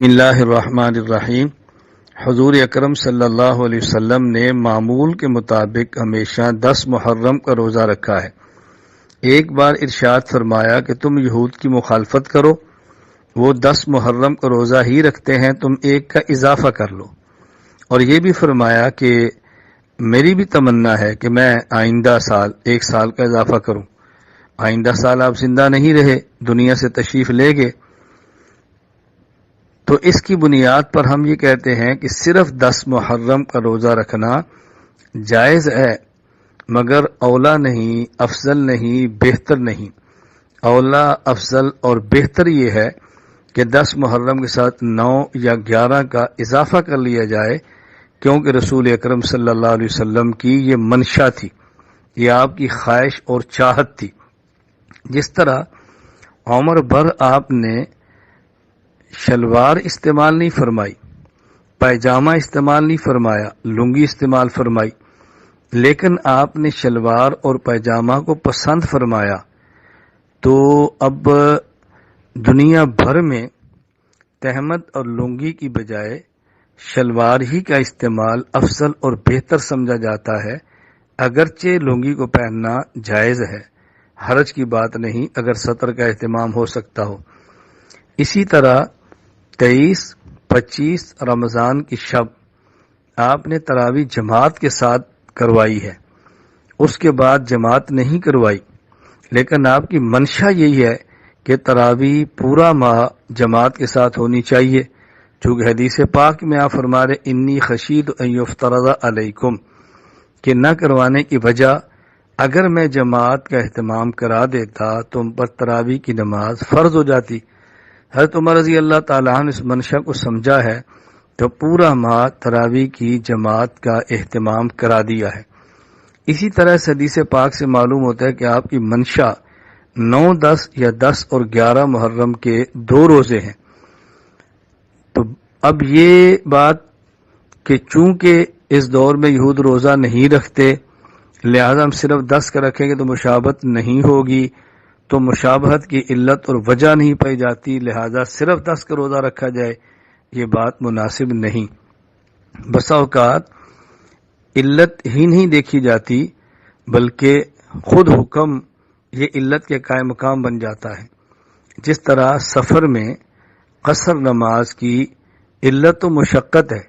بسم اللہ الرحمن الرحیم۔ حضور اکرم صلی اللہ علیہ وسلم نے معمول کے مطابق ہمیشہ 10 محرم کا روزہ رکھا ہے۔ ایک بار ارشاد فرمایا کہ تم یہود کی مخالفت کرو، وہ 10 محرم کا روزہ ہی رکھتے ہیں، تم ایک کا اضافہ کر لو۔ اور یہ بھی فرمایا کہ میری بھی تمنا ہے کہ میں آئندہ سال 1 سال کا اضافہ کروں۔ آئندہ سال آپ زندہ نہیں رہے، دنیا سے تشریف لے گئے، تو اس کی بنیاد پر ہم یہ کہتے ہیں کہ صرف 10 محرم کا روزہ رکھنا جائز ہے، مگر اولا نہیں، افضل نہیں، بہتر نہیں۔ اولا، افضل اور بہتر یہ ہے کہ 10 محرم کے ساتھ 9 یا 11 کا اضافہ کر لیا جائے، کیونکہ رسول اکرم صلی اللہ علیہ وسلم کی یہ منشا تھی، یہ آپ کی خواہش اور چاہت تھی۔ جس طرح عمر بھر آپ نے شلوار استعمال نہیں فرمائی، پائجامہ استعمال نہیں فرمایا، لنگی استعمال فرمائی، لیکن آپ نے شلوار اور پائجامہ کو پسند فرمایا، تو اب دنیا بھر میں تہمت اور لنگی کی بجائے شلوار ہی کا استعمال افضل اور بہتر سمجھا جاتا ہے، اگرچہ لنگی کو پہننا جائز ہے، حرج کی بات نہیں اگر سطر کا اہتمام ہو سکتا ہو۔ اسی طرح 23-25 رمضان کی شب آپ نے تراویح جماعت کے ساتھ کروائی ہے، اس کے بعد جماعت نہیں کروائی، لیکن آپ کی منشا یہی ہے کہ تراویح پورا ماہ جماعت کے ساتھ ہونی چاہیے، چونکہ حدیث پاک میں آپ فرما رہے انی خشید ان یفترض علیکم، کہ نہ کروانے کی وجہ اگر میں جماعت کا اہتمام کرا دیتا تم پر تراویح کی نماز فرض ہو جاتی۔ حضرت عمر رضی اللہ تعالیٰ عنہ نے اس منشا کو سمجھا ہے تو پورا ماہ تراویح کی جماعت کا اہتمام کرا دیا ہے۔ اسی طرح اس حدیث پاک سے معلوم ہوتا ہے کہ آپ کی منشا 9، 10 یا 10 اور 11 محرم کے 2 روزے ہیں۔ تو اب یہ بات کہ چونکہ اس دور میں یہود روزہ نہیں رکھتے، لہذا ہم صرف 10 کا رکھیں گے تو مشابہت نہیں ہوگی، تو مشابہت کی علت اور وجہ نہیں پائی جاتی، لہذا صرف 10 کا روزہ رکھا جائے، یہ بات مناسب نہیں۔ بسا اوقات علت ہی نہیں دیکھی جاتی بلکہ خود حکم یہ علت کے قائم مقام بن جاتا ہے۔ جس طرح سفر میں قصر نماز کی علت و مشقت ہے،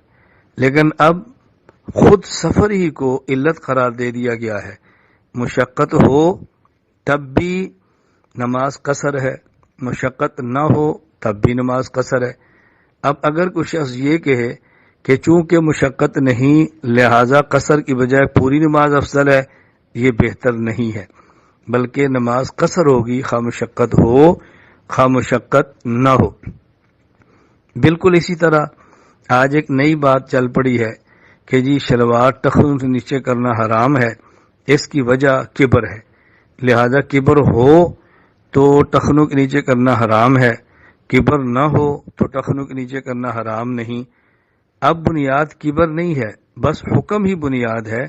لیکن اب خود سفر ہی کو علت قرار دے دیا گیا ہے، مشقت ہو تب بھی نماز قصر ہے، مشقت نہ ہو تب بھی نماز قصر ہے۔ اب اگر کوئی شخص یہ کہے کہ چونکہ مشقت نہیں لہذا قصر کی بجائے پوری نماز افضل ہے، یہ بہتر نہیں ہے، بلکہ نماز قصر ہوگی خواہ مشقت ہو خواہ مشقت نہ ہو۔ بالکل اسی طرح آج ایک نئی بات چل پڑی ہے کہ جی شلوار ٹخنوں سے نیچے کرنا حرام ہے، اس کی وجہ کبر ہے، لہذا کبر ہو تو ٹخنوں کے نیچے کرنا حرام ہے، کبر نہ ہو تو ٹخنوں کے نیچے کرنا حرام نہیں۔ اب بنیاد کبر نہیں ہے، بس حکم ہی بنیاد ہے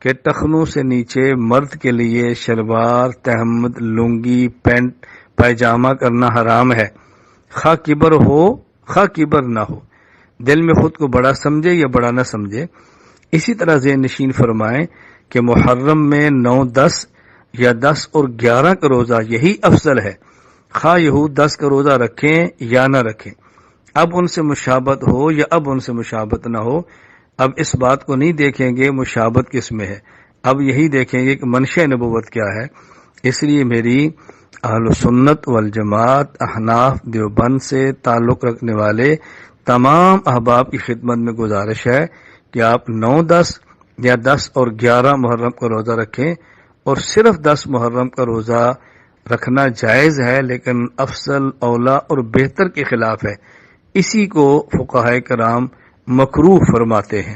کہ ٹخنوں سے نیچے مرد کے لیے شلوار، تہمد، لنگی، پینٹ، پائجامہ کرنا حرام ہے، خواہ کبر ہو خواہ کبر نہ ہو، دل میں خود کو بڑا سمجھے یا بڑا نہ سمجھے۔ اسی طرح ذہن نشین فرمائیں کہ محرم میں 9، 10 یا 10 اور 11 کا روزہ یہی افضل ہے، خواہ یہود 10 کا روزہ رکھیں یا نہ رکھیں، اب ان سے مشابہت ہو یا اب ان سے مشابہت نہ ہو۔ اب اس بات کو نہیں دیکھیں گے مشابہت کس میں ہے، اب یہی دیکھیں گے کہ منشأ نبوت کیا ہے۔ اس لیے میری اہل سنت والجماعت احناف دیوبند سے تعلق رکھنے والے تمام احباب کی خدمت میں گزارش ہے کہ آپ 9، 10 یا 10 اور 11 محرم کا روزہ رکھیں، اور صرف 10 محرم کا روزہ رکھنا جائز ہے لیکن افضل، اولا اور بہتر کے خلاف ہے، اسی کو فقہائے کرام مکروہ فرماتے ہیں۔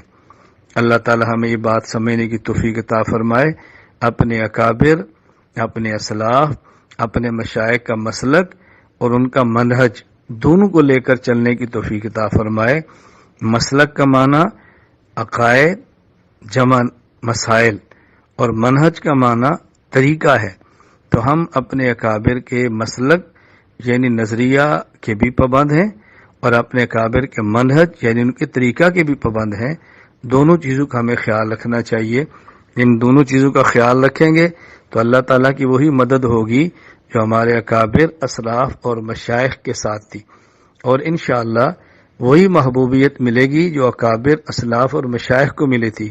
اللہ تعالی ہمیں یہ بات سمجھنے کی توفیق عطا فرمائے، اپنے اکابر، اپنے اسلاف، اپنے مشائخ کا مسلک اور ان کا منہج دونوں کو لے کر چلنے کی توفیق عطا فرمائے۔ مسلک کا معنی عقائد جمع مسائل اور منہج کا معنی طریقہ ہے، تو ہم اپنے اکابر کے مسلک یعنی نظریہ کے بھی پابند ہیں اور اپنے اکابر کے منہج یعنی ان کے طریقہ کے بھی پابند ہیں. دونوں چیزوں کا ہمیں خیال رکھنا چاہیے. ان دونوں چیزوں کا خیال رکھیں گے تو اللہ تعالیٰ کی وہی مدد ہوگی جو ہمارے اکابر اسلاف اور مشائخ کے ساتھ تھی، اور انشاءاللہ وہی محبوبیت ملے گی جو اکابر اسلاف اور مشائخ کو ملی تھی.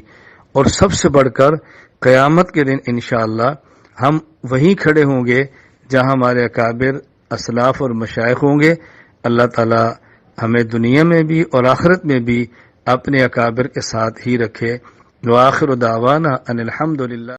اور سب سے بڑھ کر قیامت کے دن انشاءاللہ ہم وہیں کھڑے ہوں گے جہاں ہمارے اکابر اسلاف اور مشائخ ہوں گے. اللہ تعالیٰ ہمیں دنیا میں بھی اور آخرت میں بھی اپنے اکابر کے ساتھ ہی رکھے. وآخر دعوانا ان الحمدللہ.